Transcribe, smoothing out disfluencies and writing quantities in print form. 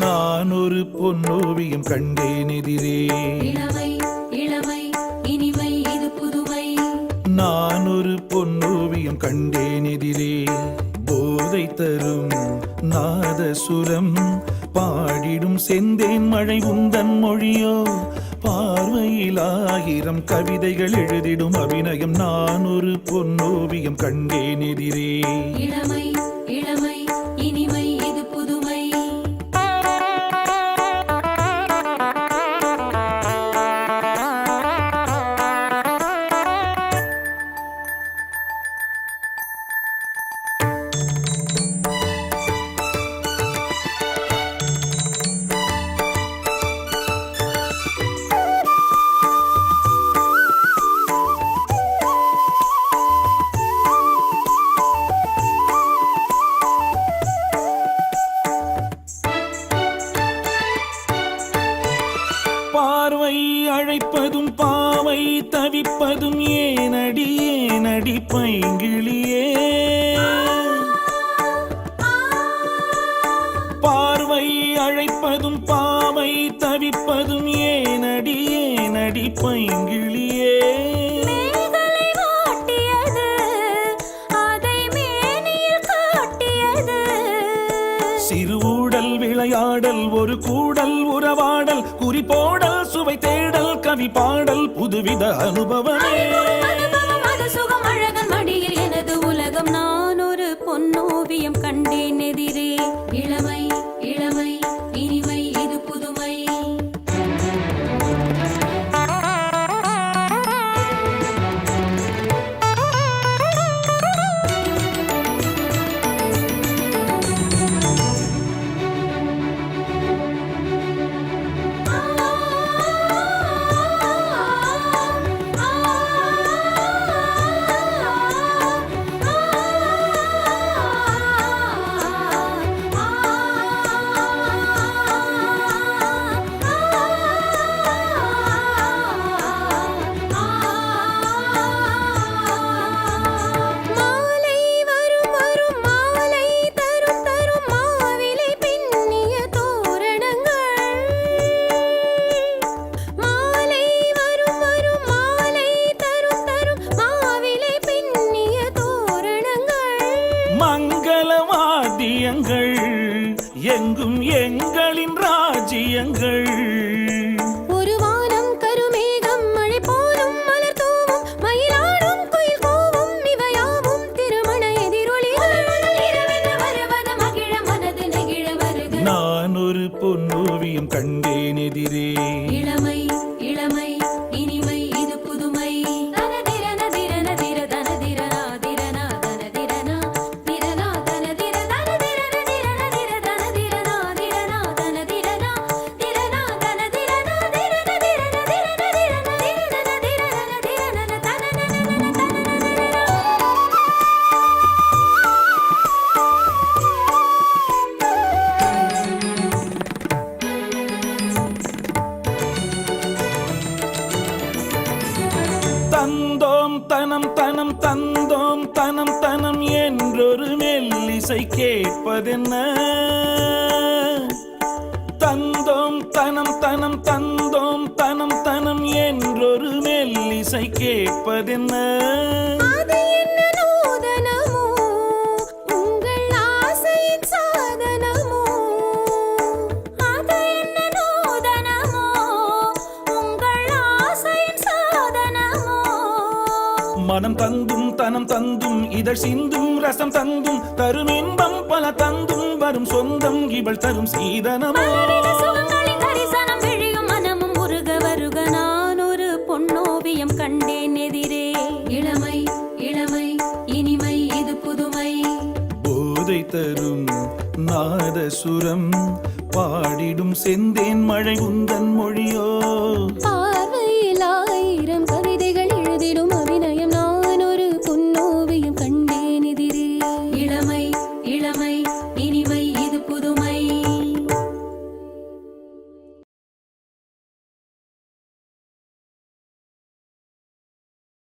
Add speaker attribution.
Speaker 1: நான் ஒரு பொன்னோவியம் கண்டேன் எதிரே.
Speaker 2: இளமை இளமை இனிமை இது புதுமை.
Speaker 1: நான் ஒரு பொன்னோவியம் கண்டேன் எதிரே. போதை தரும் நாதசுரம் பாடிடும் செந்தேன் மழை உந்தன் மொழியோ. பார்வையில் 1000 கவிதைகள் எழுதிடும் அபிநயம். நான் ஒரு பொன்னோவியம் கண்டேன் எதிரே.
Speaker 2: இளமை இளமை இனிமை இது புதுமை.
Speaker 1: பார்வை அழைப்பதும் பாவை தவிப்பதும் ஏனடி ஏனடி பைங்கிளியே. பார்வை அழைப்பதும் பாவை தவிப்பதும் ஏனடி ஏனடி பைங்கிளியே. சிறுஊடல் விளையாடல் ஒரு கூடல் உறவாடல் குறிப்போடல் சுவை தேடல் கவி பாடல் புதுவித அனுபவமே.
Speaker 2: சுகம் அழகன் மடியில் எனது உலகம். நான் ஒரு பொன்னோவியம் கண்டேன் எதிரே. இளமை இளமை இனிமை இது புதுமை.
Speaker 1: மங்களவாத்தியங்கள் எங்கும் எங்களின் ராஜ்யங்கள்.
Speaker 2: ஒரு வானம் கருமேகம் மழை போலும் மலர் தூவும் மயிலாடும் குயில் கூவும் இவையாவும் திருமண எதிரொலிகள். வருவது மகிழ மனது நெகிழ வருக.
Speaker 1: நான் ஒரு பொன்னோவியம் கண்டேன் எதிரே.
Speaker 2: இளமை இளமை இனிமை இது புதுமை. தனதிரன திரன திர தனதிரனா திரனா தனதிரனா திரனா தனதிர தனதிரன திரன திர தனதிரனா திரனா தனதிரனா திரனா தனதிரனா திரன திரன திரன திரன திரன திரன தனனனன தனனனன.
Speaker 1: தந்தோம் தனம் தனம் தந்தோம் தனம் தனம் என்றொரு மெல்லிசை கேட்பதென்ன. தந்தோம் தனம் தனம் தந்தோம் தனம் தனம் என்றொரு மெல்லிசை கேட்பதென்ன.
Speaker 2: அது என்ன நூதனமோ உங்கள் ஆசையின் சாதனமோ. அது என்ன நூதனமோ உங்கள் ஆசையின் சாதனமோ.
Speaker 1: மனம் தந்தும் தனம் தந்தும் இதழ் சிந்தும் ரசம் தந்தும் தரும் இன்பம் பல தந்தும் வரும் சொந்தம் இவள் தரும் சீதனமோ
Speaker 2: பலவித சுகங்களின் தரிசனம் விழியும் மனமும் உருக வருக நான் ஒரு பொன்னோவியம் கண்டேன் எதிரே இளமை இளமை இனிமை இது புதுமை
Speaker 1: போதை தரும் நாதசுரம் பாடிடும் செந்தேன் மழை உந்தன் மொழியோ
Speaker 2: பார்வையில் ஆயிரம் கவிதைகள் எழுதிடும்